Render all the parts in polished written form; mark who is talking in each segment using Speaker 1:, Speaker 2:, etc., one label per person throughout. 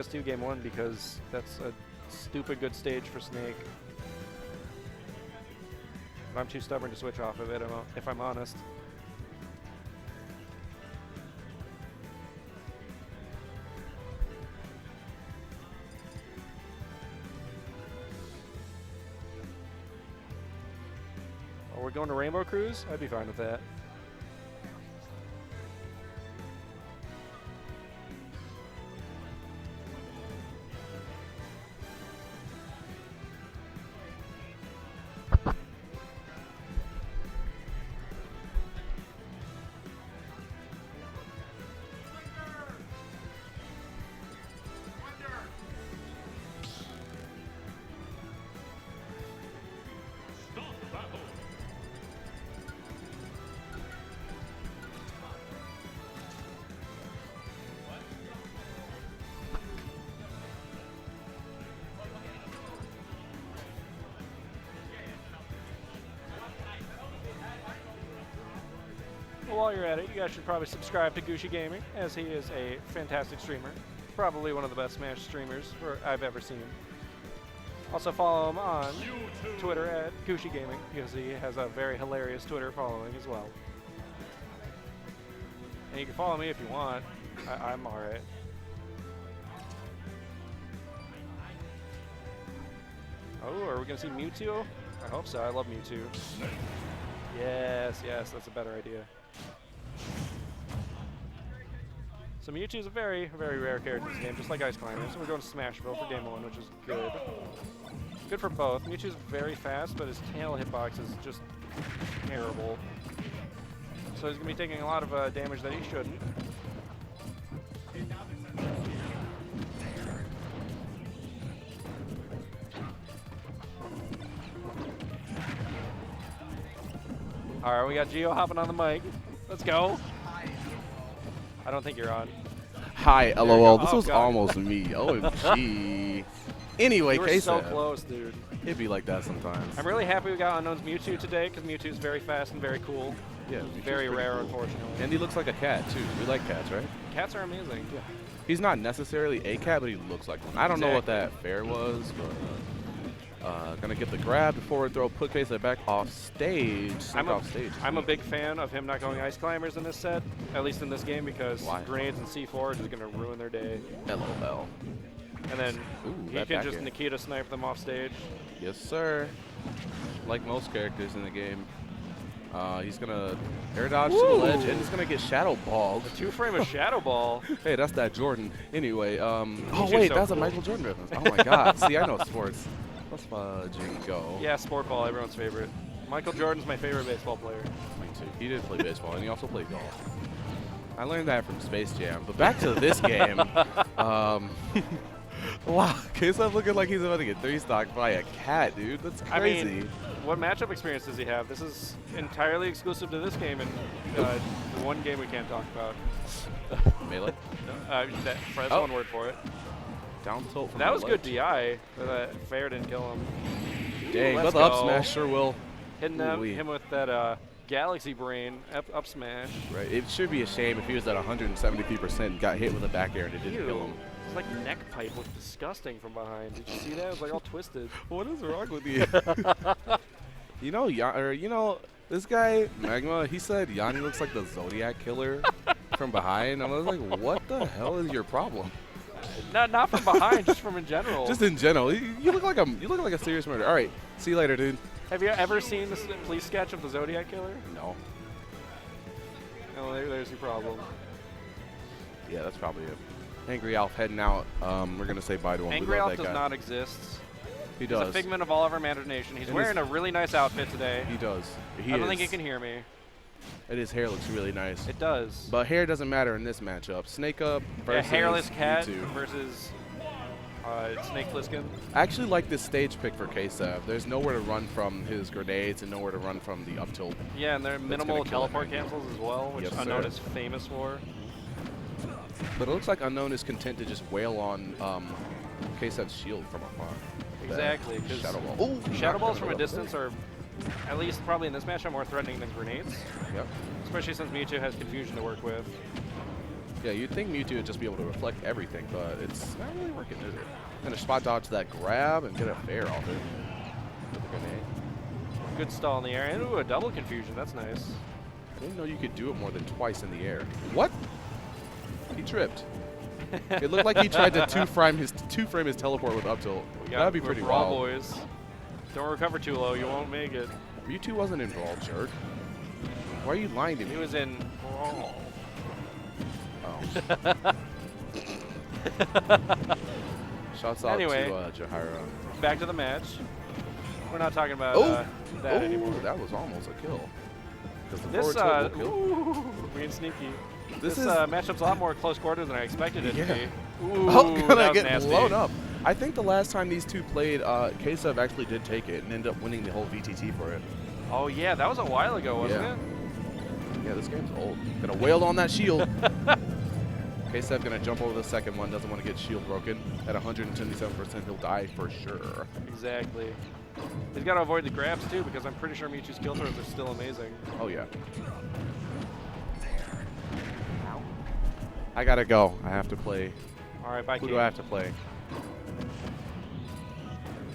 Speaker 1: PS2 game 1 because that's a stupid good stage for Snake. But I'm too stubborn to switch off of it, if I'm honest. Oh, we're going to Rainbow Cruise? I'd be fine with that. While you're at it, you guys should probably subscribe to GooshiGaming, as he is a fantastic streamer. Probably one of the best Smash streamers I've ever seen. Also follow him on Twitter at GooshiGaming, because he has a very hilarious Twitter following as well. And you can follow me if you want. I'm alright. Oh, are we going to see Mewtwo? I hope so. I love Mewtwo. Yes, yes, that's a better idea. So Mewtwo is a very, very rare character in this game, just like Ice Climbers. So we're going to Smashville for game 1, which is good. Good for both. Mewtwo's very fast, but his tail hitbox is just terrible. So he's going to be taking a lot of damage that he shouldn't. Alright, we got Geo hopping on the mic. Let's go. I don't think you're on.
Speaker 2: Hi, LOL. This was
Speaker 1: God.
Speaker 2: almost me. OMG. Anyway,
Speaker 1: You were
Speaker 2: Ksev.
Speaker 1: so close, dude.
Speaker 2: It'd be like that sometimes.
Speaker 1: I'm really happy we got Unknown's Mewtwo today, because Mewtwo's very fast and very cool.
Speaker 2: Yeah,
Speaker 1: Very rare, unfortunately.
Speaker 2: And he looks like a cat, too. We like cats, right?
Speaker 1: Cats are amazing.
Speaker 2: Yeah. He's not necessarily a cat, but he looks like one. I don't know what that fair was, but gonna get the grab before we throw put Ksev back off stage.
Speaker 1: I'm a big fan of him not going Ice Climbers in this set, at least in this game, because grenades and C4 are just gonna ruin their day.
Speaker 2: LOL.
Speaker 1: And then he can just Nikita snipe them off stage.
Speaker 2: Yes, sir. Like most characters in the game. He's gonna air dodge to the ledge, and he's gonna get shadow balled.
Speaker 1: A 2-frame of shadow ball.
Speaker 2: Hey, that's that Jordan. Anyway, oh
Speaker 1: He's
Speaker 2: wait,
Speaker 1: so
Speaker 2: that's
Speaker 1: cool.
Speaker 2: a Michael Jordan reference. Oh my God. See, I know sports. Let's fudging go.
Speaker 1: Yeah, sport ball, everyone's favorite. Michael Jordan's my favorite baseball player.
Speaker 2: Me too. He did play baseball, and he also played golf. I learned that from Space Jam. But back to this game. Wow, Ksev looking like he's about to get 3-stocked by a cat, dude. That's crazy.
Speaker 1: I mean, what matchup experience does he have? This is entirely exclusive to this game, and the one game we can't talk about.
Speaker 2: Melee?
Speaker 1: That's one word for it.
Speaker 2: Down tilt from
Speaker 1: That was
Speaker 2: the
Speaker 1: good
Speaker 2: ledge.
Speaker 1: DI, but that fair didn't kill him.
Speaker 2: Dang,
Speaker 1: Let's
Speaker 2: but the up
Speaker 1: go.
Speaker 2: smash sure will.
Speaker 1: Hitting him with that Galaxy Brain up smash.
Speaker 2: Right, it should be a shame if he was at 173% and got hit with a back air and it didn't kill him.
Speaker 1: His like neck pipe looked disgusting from behind. Did you see that? It was like all twisted.
Speaker 2: What is wrong with you? you know, this guy Magma. He said Yanni looks like the Zodiac killer from behind. I was like, what the hell is your problem?
Speaker 1: Not from behind, just from in general.
Speaker 2: Just in general, you look like a serious murderer. All right, see you later, dude.
Speaker 1: Have you ever seen the police sketch of the Zodiac killer?
Speaker 2: No.
Speaker 1: Oh, there's your problem.
Speaker 2: Yeah, that's probably it. Angry Alf heading out. We're gonna say bye to him.
Speaker 1: Angry Alf does not exist.
Speaker 2: He does.
Speaker 1: He's a figment of all of our imagination. He's wearing a really nice outfit today.
Speaker 2: He does.
Speaker 1: I don't think he can hear me.
Speaker 2: And his hair looks really nice.
Speaker 1: It does.
Speaker 2: But hair doesn't matter in this matchup. Snake Up versus
Speaker 1: hairless cat
Speaker 2: Mewtwo.
Speaker 1: versus Snake Plissken.
Speaker 2: I actually like this stage pick for Ksev. There's nowhere to run from his grenades and nowhere to run from the up tilt.
Speaker 1: Yeah, and they're minimal teleport cancels as well, which
Speaker 2: Yes,
Speaker 1: Unknown
Speaker 2: sir.
Speaker 1: is famous for.
Speaker 2: But it looks like Unknown is content to just wail on Ksev's shield from afar.
Speaker 1: Exactly. Because
Speaker 2: Shadow Ball.
Speaker 1: Shadow Balls from a distance are, at least probably in this matchup, more threatening than grenades.
Speaker 2: Yep.
Speaker 1: Especially since Mewtwo has confusion to work with.
Speaker 2: Yeah, you'd think Mewtwo would just be able to reflect everything, but it's not really working, is it? Gonna spot dodge that grab and get a fair off it. With a grenade.
Speaker 1: Good stall in the air. And ooh, a double confusion. That's nice.
Speaker 2: I didn't know you could do it more than twice in the air. What? He tripped. It looked like he tried to two-frame his teleport with up tilt. That'd be pretty wild.
Speaker 1: Boys. Don't recover too low. You won't make it.
Speaker 2: Mewtwo wasn't in brawl, jerk. Why are you lying to me?
Speaker 1: He was in brawl.
Speaker 2: Oh. Shouts out
Speaker 1: Anyway,
Speaker 2: to Jahaira.
Speaker 1: Back to the match. We're not talking about that anymore.
Speaker 2: That was almost a kill.
Speaker 1: This being sneaky. This matchup's a lot more close quarters than I expected it to be. Ooh,
Speaker 2: gonna get blown up. I think the last time these two played, Ksev actually did take it and ended up winning the whole VTT for it.
Speaker 1: Oh yeah, that was a while ago, wasn't it?
Speaker 2: Yeah, this game's old. Gonna wail on that shield. Ksev gonna jump over the second one, doesn't want to get shield broken. At 177%, he'll die for sure.
Speaker 1: Exactly. He's got to avoid the grabs too, because I'm pretty sure Mewtwo's kill throws are still amazing.
Speaker 2: Oh yeah. I gotta go. I have to play.
Speaker 1: All right, bye.
Speaker 2: Who do I have to play?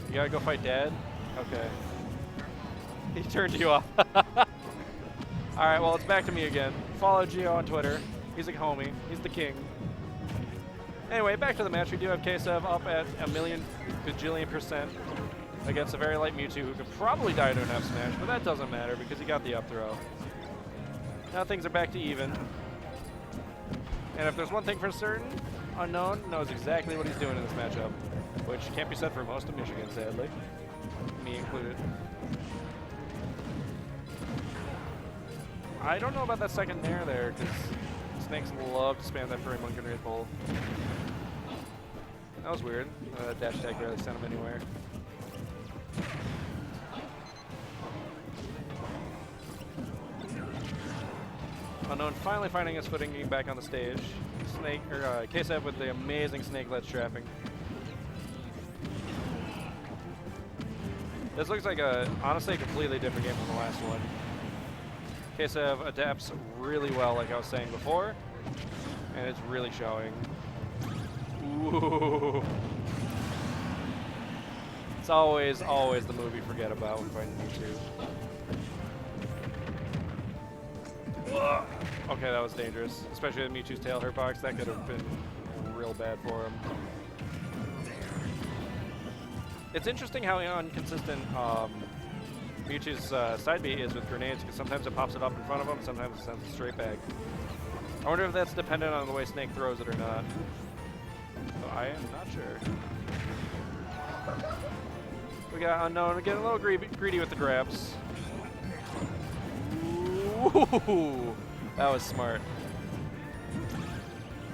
Speaker 1: You gotta go fight Dad? Okay. He turned you off. All right, well, it's back to me again. Follow Gio on Twitter. He's a homie. He's the king. Anyway, back to the match. We do have Ksev up at 1,000,000,000% against a very light Mewtwo who could probably die to an F smash, but that doesn't matter because he got the up throw. Now things are back to even. And if there's one thing for certain, Unknown knows exactly what he's doing in this matchup, which can't be said for most of Michigan, sadly. Me included. I don't know about that second nair there, because Snakes love to spam that furry monk and pull. That was weird. Dash attack barely sent him anywhere. Unknown finally finding his footing, getting back on the stage. Ksev with the amazing snake ledge trapping. This looks like honestly a completely different game from the last one. Ksev adapts really well, like I was saying before, and it's really showing. Ooh. It's always the move you forget about when fighting Mewtwo. Okay, that was dangerous, especially with Mewtwo's tail hurtbox. That could have been real bad for him. It's interesting how inconsistent Mewtwo's side B is with grenades, because sometimes it pops it up in front of him, sometimes it sends it straight back. I wonder if that's dependent on the way Snake throws it or not. So I am not sure. We got Unknown getting a little greedy with the grabs. Ooh, that was smart.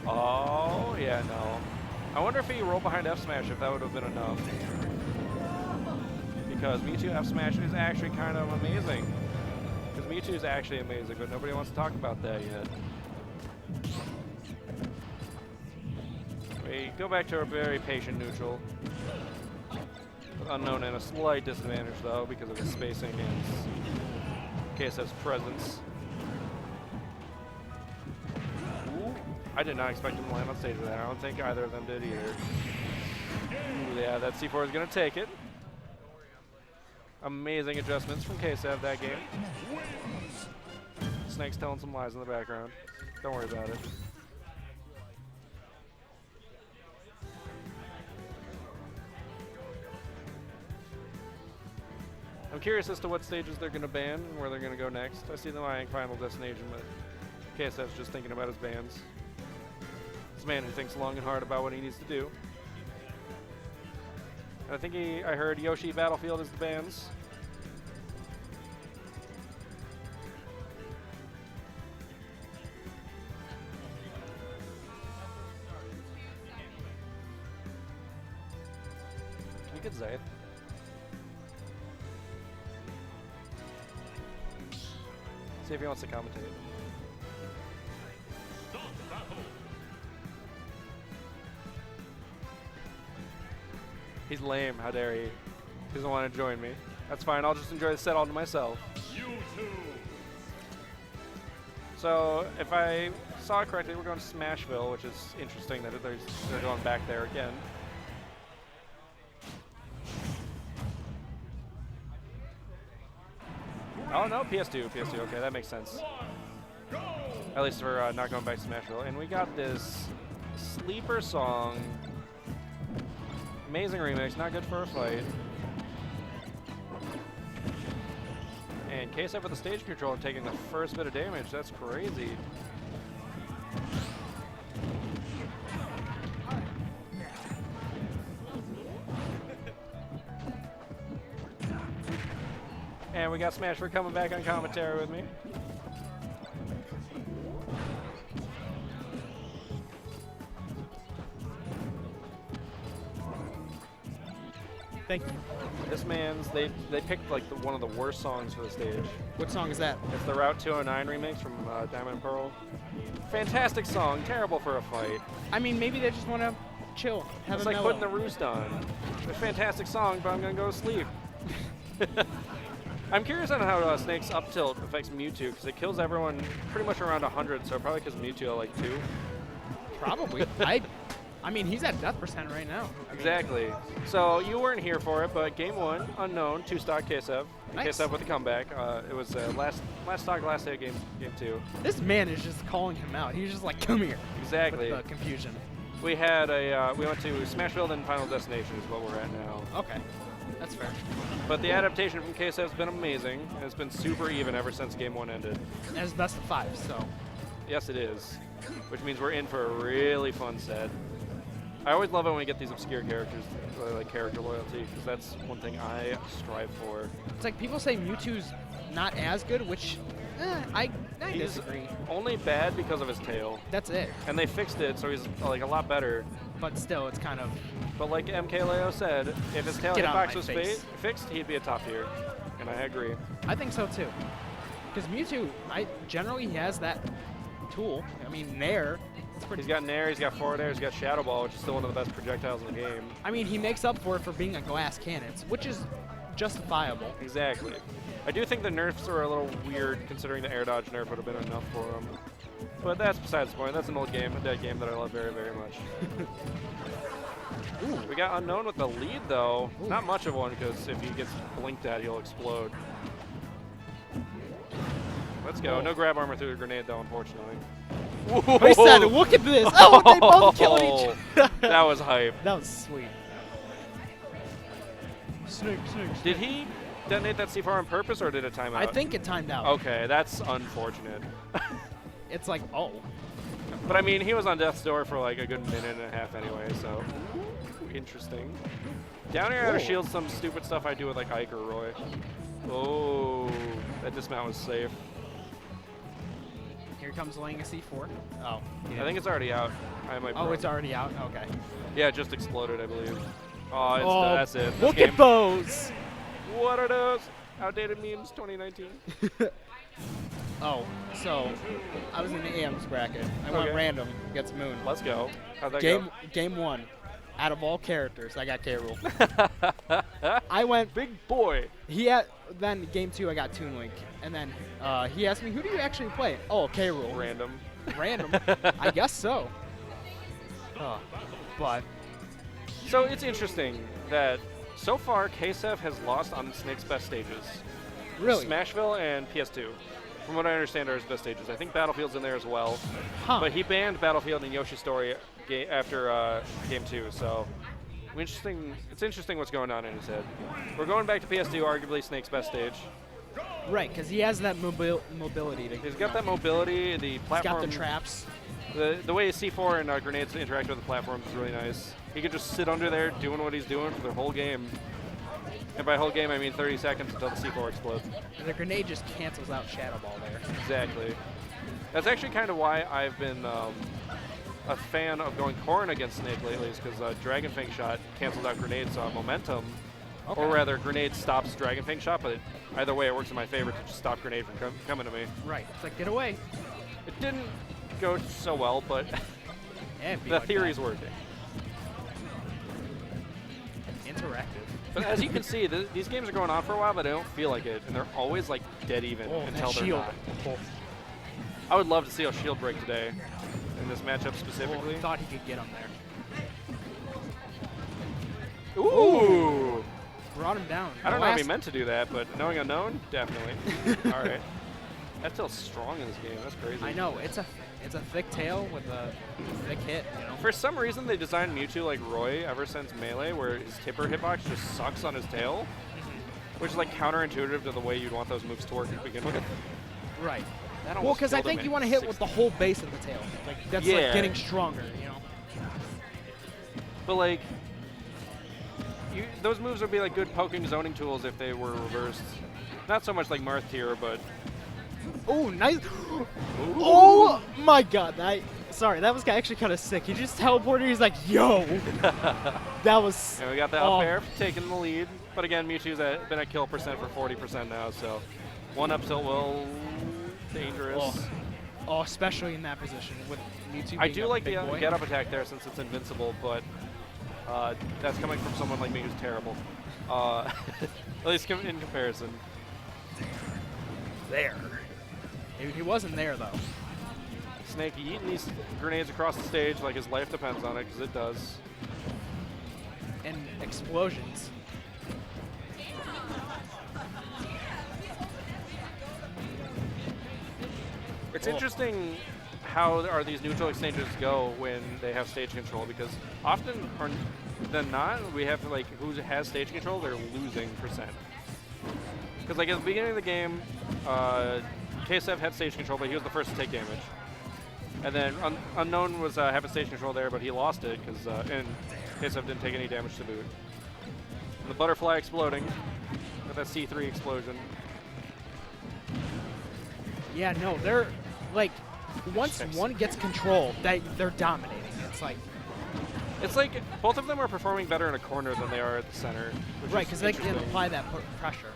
Speaker 1: Oh, yeah, no. I wonder if he rolled behind F smash, if that would have been enough. Because Mewtwo F smash is actually kind of amazing. Because Mewtwo is actually amazing, but nobody wants to talk about that yet. We go back to a very patient neutral. With Unknown at a slight disadvantage though, because of his spacing and Ksev's presence. Ooh, I did not expect him to land on stage with that. I don't think either of them did either. Ooh, yeah, that C4 is going to take it. Amazing adjustments from Ksev that game. Snake's telling some lies in the background. Don't worry about it. I'm curious as to what stages they're going to ban and where they're going to go next. I see them eyeing Final Destination, but Ksev's just thinking about his bans. It's a man who thinks long and hard about what he needs to do. I think I heard Yoshi Battlefield is the bans. Can you get Zyth? See if he wants to commentate. He's lame, how dare he? He doesn't want to join me. That's fine, I'll just enjoy the set all to myself. So, if I saw correctly, we're going to Smashville, which is interesting that they're going back there again. Oh no, PS2, okay, that makes sense. At least we're not going back to Smashville. And we got this sleeper song. Amazing remix, not good for a fight. And Ksev with the stage control taking the first bit of damage, that's crazy. And we got Smashford coming back on commentary with me.
Speaker 3: Thank you.
Speaker 1: This man's, they picked like one of the worst songs for the stage.
Speaker 3: What song is that?
Speaker 1: It's the Route 209 remix from Diamond and Pearl. Fantastic song, terrible for a fight.
Speaker 3: I mean, maybe they just want to chill, have
Speaker 1: It's
Speaker 3: a
Speaker 1: like
Speaker 3: mellow.
Speaker 1: putting the roost on. It's a fantastic song, but I'm gonna go to sleep. I'm curious on how Snake's up tilt affects Mewtwo, because it kills everyone pretty much around 100, so probably because Mewtwo like 2.
Speaker 3: Probably. I mean, he's at death percent right now.
Speaker 1: Exactly. So you weren't here for it, but game 1, unknown, 2-stock Ksev.
Speaker 3: Nice.
Speaker 1: Ksev with a comeback. It was last stock, last day of game 2.
Speaker 3: This man is just calling him out. He's just like, come here.
Speaker 1: Exactly.
Speaker 3: With the confusion.
Speaker 1: We had we went to Smashville and Final Destination is what we're at now.
Speaker 3: Okay. That's fair.
Speaker 1: But the adaptation from Ksev has been amazing. And it's been super even ever since game 1 ended.
Speaker 3: And it's best of 5, so.
Speaker 1: Yes, it is. Which means we're in for a really fun set. I always love it when we get these obscure characters, like character loyalty, because that's one thing I strive for.
Speaker 3: It's like people say Mewtwo's not as good, which I
Speaker 1: He's
Speaker 3: disagree.
Speaker 1: only bad because of his tail.
Speaker 3: That's it.
Speaker 1: And they fixed it, so he's like a lot better.
Speaker 3: But still, it's kind of.
Speaker 1: But like MK Leo said, if his tail
Speaker 3: Get out of
Speaker 1: hitbox
Speaker 3: my
Speaker 1: was
Speaker 3: face.
Speaker 1: fixed, he'd be a top tier. And I agree.
Speaker 3: I think so too. Because Mewtwo, generally he has that tool. I mean, Nair. It's pretty.
Speaker 1: He's got Nair, he's got forward air, he's got Shadow Ball, which is still one of the best projectiles in the game.
Speaker 3: I mean, he makes up for it for being a glass cannon, which is justifiable.
Speaker 1: Exactly. I do think the nerfs are a little weird, considering the air dodge nerf would have been enough for him. But that's besides the point. That's an old game, a dead game that I love very, very much. Ooh, we got Unknown with the lead, though.
Speaker 3: Ooh.
Speaker 1: Not much of one, because if he gets blinked at, he'll explode. Let's go.
Speaker 3: Whoa.
Speaker 1: No grab armor through a grenade, though, unfortunately.
Speaker 3: He said, look at this. Oh, they both killed each other.
Speaker 1: That was hype.
Speaker 3: That was sweet. Snake.
Speaker 1: Did he detonate that C4 on purpose, or did it time out?
Speaker 3: I think it timed out.
Speaker 1: Okay, that's unfortunate.
Speaker 3: It's like, oh.
Speaker 1: But I mean, he was on death's door for like a good minute and a half anyway, so interesting. Down air out of shield, some stupid stuff I do with like Ike or Roy. Oh, that dismount was safe.
Speaker 3: Here comes laying a C4. Oh.
Speaker 1: I think it's already out. I might.
Speaker 3: Oh, it's already out. Okay.
Speaker 1: Yeah, it just exploded, I believe. Oh, it's
Speaker 3: Oh,
Speaker 1: that's it. This
Speaker 3: look
Speaker 1: game.
Speaker 3: at those.
Speaker 1: What are those? Outdated memes 2019.
Speaker 3: Oh, so I was in the AM's bracket. I went
Speaker 1: Okay.
Speaker 3: random against Moon.
Speaker 1: Let's go. How'd that
Speaker 3: Game 1. Out of all characters, I got K. Rool.
Speaker 1: go?
Speaker 3: I went.
Speaker 1: Big boy.
Speaker 3: Then game 2, I got Toon Link, and then he asked me, "Who do you actually play?" Oh, K. Rool.
Speaker 1: Random.
Speaker 3: Random. I guess so. But
Speaker 1: So it's interesting that so far Ksev has lost on Snake's best stages.
Speaker 3: really,
Speaker 1: Smashville and PS2. From what I understand are his best stages. I think Battlefield's in there as well.
Speaker 3: huh?
Speaker 1: But he banned Battlefield and Yoshi's Story after game 2, so it's interesting what's going on in his head. We're going back to PS2, arguably Snake's best stage.
Speaker 3: Right, because he has that mobility.
Speaker 1: He's got that mobility, the
Speaker 3: He's
Speaker 1: platform.
Speaker 3: got the traps.
Speaker 1: The way C4 and grenades interact with the platform is really nice. He could just sit under there doing what he's doing for the whole game. And by whole game, I mean 30 seconds until the C4 explodes.
Speaker 3: And the grenade just cancels out Shadow Ball there.
Speaker 1: Exactly. That's actually kind of why I've been a fan of going Corrin against Snake lately, is because Dragon Fang Shot cancels out Grenade's momentum.
Speaker 3: Okay.
Speaker 1: Or rather, Grenade stops Dragon Fang Shot, but either way, it works in my favor to just stop Grenade from coming to me.
Speaker 3: Right. It's like, get away.
Speaker 1: It didn't go so well, but the theory's working.
Speaker 3: Interactive.
Speaker 1: But as you can see, these games are going on for a while, but I don't feel like it, and they're always like dead even
Speaker 3: Oh,
Speaker 1: until
Speaker 3: that
Speaker 1: they're
Speaker 3: shield.
Speaker 1: not.
Speaker 3: Oh.
Speaker 1: I would love to see a shield break today. this matchup specifically.
Speaker 3: Thought he could get him there.
Speaker 1: Ooh!
Speaker 3: Brought him down.
Speaker 1: I don't know if he meant to do that, but knowing unknown, definitely. All right. That's still strong in this game. That's crazy.
Speaker 3: I know. It's a thick tail with a thick hit, you know.
Speaker 1: For some reason, they designed Mewtwo like Roy ever since Melee, where his tipper hitbox just sucks on his tail, which is like counterintuitive to the way you'd want those moves to work to begin with.
Speaker 3: Right.
Speaker 1: That
Speaker 3: Well, because I
Speaker 1: killed him
Speaker 3: think you
Speaker 1: in
Speaker 3: want to hit
Speaker 1: 60.
Speaker 3: with the whole base of the tail. Like that's
Speaker 1: Yeah.
Speaker 3: like getting stronger, you know.
Speaker 1: But like, those moves would be like good poking zoning tools if they were reversed. Not so much like Marth tier, but
Speaker 3: Oh, nice. Oh my god. Sorry, that was actually kind of sick. He just teleported. He's like, yo. That was.
Speaker 1: and we got the up air taking the lead. But again, Mewtwo's been at kill percent for 40% now, so one up tilt will dangerous.
Speaker 3: Oh, especially in that position with Mewtwo.
Speaker 1: I
Speaker 3: being
Speaker 1: do
Speaker 3: a
Speaker 1: like
Speaker 3: big
Speaker 1: the
Speaker 3: boy.
Speaker 1: get up attack there since it's invincible, but that's coming from someone like me who's terrible. At least in comparison.
Speaker 3: There. He wasn't there though.
Speaker 1: Snake eating these grenades across the stage like his life depends on it, because it does.
Speaker 3: And explosions.
Speaker 1: It's interesting how these neutral exchanges go when they have stage control, because often than not, we have like who has stage control, they're losing percent. Because like at the beginning of the game, Ksev had stage control, but he was the first to take damage. And then Unknown was having stage control there, but he lost it because and Ksev didn't take any damage to boot. And the butterfly exploding with that C3 explosion.
Speaker 3: Yeah, no, they're like once
Speaker 1: Six.
Speaker 3: one gets control, they're dominating.
Speaker 1: It's like both of them are performing better in a corner than they are at the center.
Speaker 3: Right, because they can apply that pressure.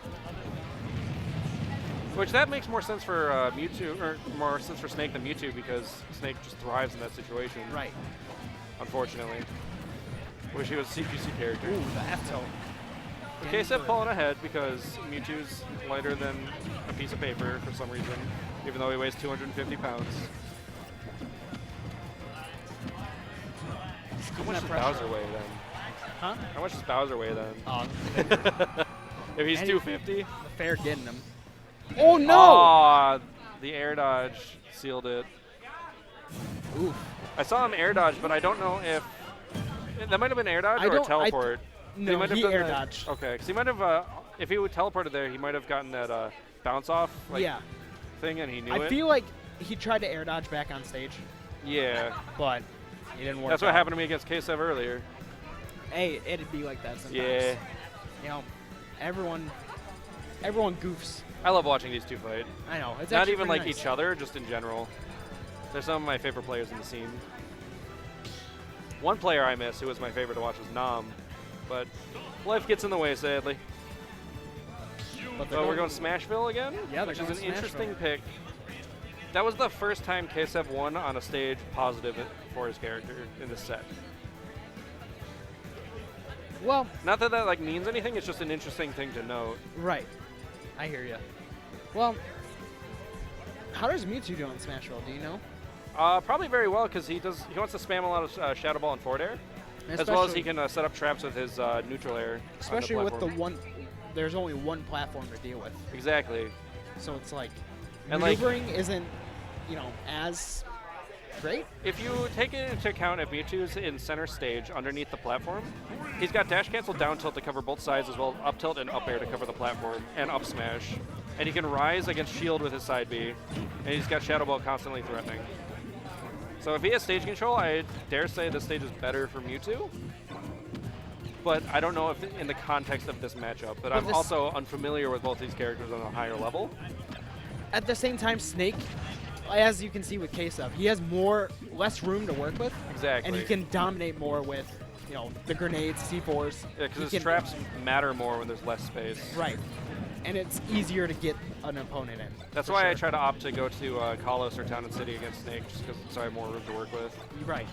Speaker 1: Which that makes more sense for Mewtwo, or more sense for Snake than Mewtwo, because Snake just thrives in that situation.
Speaker 3: Right.
Speaker 1: Unfortunately. Wish he was a CQC character.
Speaker 3: Ooh, the F-tilt.
Speaker 1: Ksev pulling ahead because Mewtwo's lighter than a piece of paper for some reason, even though he weighs 250 pounds. How much does Bowser weigh then?
Speaker 3: Huh?
Speaker 1: How much does Bowser weigh then? If he's
Speaker 3: And
Speaker 1: 250?
Speaker 3: The fair getting him. Oh no!
Speaker 1: Aw, the air dodge sealed it.
Speaker 3: Oof.
Speaker 1: I saw him air dodge, but I don't know if that might have been air dodge or a teleport.
Speaker 3: No,
Speaker 1: might have
Speaker 3: he
Speaker 1: done
Speaker 3: air
Speaker 1: that-
Speaker 3: dodged.
Speaker 1: Okay, because he might have, if he would teleported there, he might have gotten that bounce off thing, and he knew it.
Speaker 3: I feel like he tried to air dodge back on stage,
Speaker 1: Yeah,
Speaker 3: but it didn't work.
Speaker 1: that's what
Speaker 3: out.
Speaker 1: happened to me against Ksev earlier.
Speaker 3: Hey, it'd be like that sometimes.
Speaker 1: Yeah,
Speaker 3: You know, everyone goofs.
Speaker 1: I love watching these two fight.
Speaker 3: I know. It's
Speaker 1: Not
Speaker 3: actually
Speaker 1: even
Speaker 3: pretty
Speaker 1: like
Speaker 3: nice.
Speaker 1: each other, just in general. They're some of my favorite players in the scene. One player I miss who was my favorite to watch was Nam, but life gets in the way, sadly.
Speaker 3: But
Speaker 1: So we're going Smashville again?
Speaker 3: Yeah, they're
Speaker 1: which is
Speaker 3: going
Speaker 1: an
Speaker 3: Smashville.
Speaker 1: interesting pick. That was the first time Ksev won on a stage positive for his character in this set.
Speaker 3: Well,
Speaker 1: Not that that like means anything, it's just an interesting thing to note.
Speaker 3: right. I hear you. Well, how does Mewtwo do on Smashville? Do you know?
Speaker 1: Probably very well, because he wants to spam a lot of Shadow Ball and forward air, as well as he can set up traps with his neutral air.
Speaker 3: Especially
Speaker 1: on
Speaker 3: with the
Speaker 1: platform.
Speaker 3: one, there's only one platform to deal with,
Speaker 1: Exactly.
Speaker 3: so it's like
Speaker 1: And, like-
Speaker 3: maneuvering isn't, as great.
Speaker 1: If you take it into account, if Mewtwo's in center stage underneath the platform, he's got dash cancel down tilt to cover both sides, as well as up tilt and up air to cover the platform, and up smash. And he can rise against shield with his side B, and he's got Shadow Ball constantly threatening. So if he has stage control, I dare say this stage is better for Mewtwo. But I don't know if in the context of this matchup. But I'm
Speaker 3: this-
Speaker 1: also unfamiliar with both these characters on a higher level.
Speaker 3: At the same time, Snake, as you can see with Ksev, he has less room to work with,
Speaker 1: Exactly.
Speaker 3: and he can dominate more with, the grenades, C4s.
Speaker 1: Yeah, because
Speaker 3: He
Speaker 1: his
Speaker 3: can-
Speaker 1: traps matter more when there's less space.
Speaker 3: Right. And it's easier to get an opponent in.
Speaker 1: That's
Speaker 3: for
Speaker 1: why I
Speaker 3: sure.
Speaker 1: try to opt to go to Kalos or Town and City against Snake, just because so I have more room to work with.
Speaker 3: Right.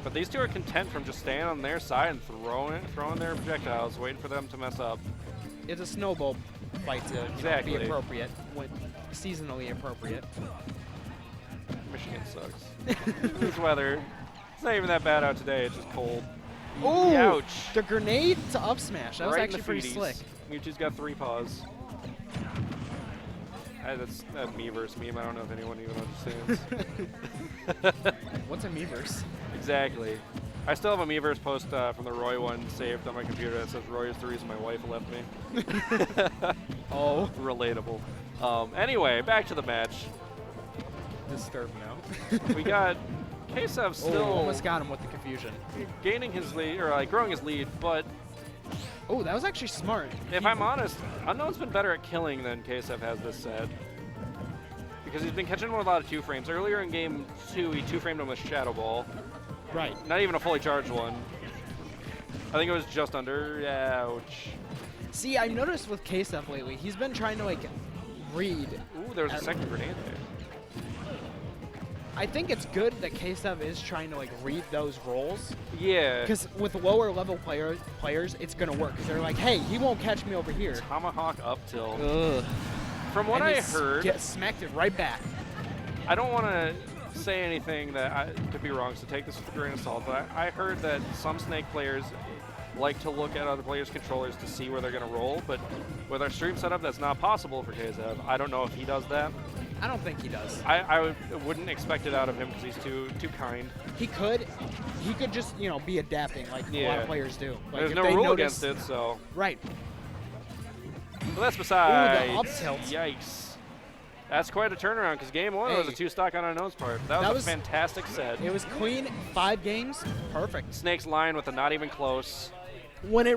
Speaker 1: But these two are content from just staying on their side and throwing their projectiles, waiting for them to mess up.
Speaker 3: It's a snowball fight to
Speaker 1: Exactly.
Speaker 3: be appropriate, seasonally appropriate.
Speaker 1: Michigan sucks. This weather, it's not even that bad out today. It's just cold.
Speaker 3: Oh,
Speaker 1: Ouch.
Speaker 3: the grenade to up smash. That was
Speaker 1: Right in
Speaker 3: actually
Speaker 1: the
Speaker 3: pretty
Speaker 1: feeties.
Speaker 3: slick.
Speaker 1: Mewtwo's got 3 paws. That's a Miiverse meme. I don't know if anyone even understands.
Speaker 3: What's a Miiverse?
Speaker 1: Exactly. I still have a Miiverse post from the Roy one saved on my computer that says Roy is the reason my wife left me.
Speaker 3: Oh.
Speaker 1: Relatable. Anyway, back to the match.
Speaker 3: Disturbed now.
Speaker 1: We got Ksev still
Speaker 3: almost got him with the confusion.
Speaker 1: gaining his lead, or like growing his lead, but
Speaker 3: Oh, that was actually smart.
Speaker 1: if I'm honest, Unknown's been better at killing than Ksev has this set. Because he's been catching him with a lot of 2-frames. Earlier in game 2, he 2-framed him with Shadow Ball.
Speaker 3: Right.
Speaker 1: Not even a fully charged one. I think it was just under. Ouch.
Speaker 3: See, I've noticed with Ksev lately, he's been trying to like read.
Speaker 1: Ooh, there was a second grenade there.
Speaker 3: I think it's good that Ksev is trying to like read those roles.
Speaker 1: Yeah.
Speaker 3: Because with lower level players, it's gonna work. Because they're like, hey, he won't catch me over here.
Speaker 1: Tomahawk up tilt.
Speaker 3: Ugh.
Speaker 1: From what
Speaker 3: And
Speaker 1: I
Speaker 3: he
Speaker 1: heard,
Speaker 3: get smacked it right back.
Speaker 1: I don't want to say anything that could be wrong, so take this with a grain of salt, but I heard that some Snake players like to look at other players' controllers to see where they're going to roll, but with our stream setup, that's not possible for Ksev. I don't know if he does that.
Speaker 3: I don't think he does.
Speaker 1: I wouldn't expect it out of him because he's too kind.
Speaker 3: He could just be adapting like a lot of players do. Like
Speaker 1: There's
Speaker 3: if
Speaker 1: no
Speaker 3: they
Speaker 1: rule
Speaker 3: notice-
Speaker 1: against it, so.
Speaker 3: Right.
Speaker 1: But that's besides.
Speaker 3: Ooh, the up tilt.
Speaker 1: Yikes. That's quite a turnaround because game 1 was a
Speaker 3: Hey.
Speaker 1: 2-stock on Unknown's part. That was a fantastic set.
Speaker 3: It was clean. 5 games. Perfect.
Speaker 1: Snake's line with a not even close.
Speaker 3: When it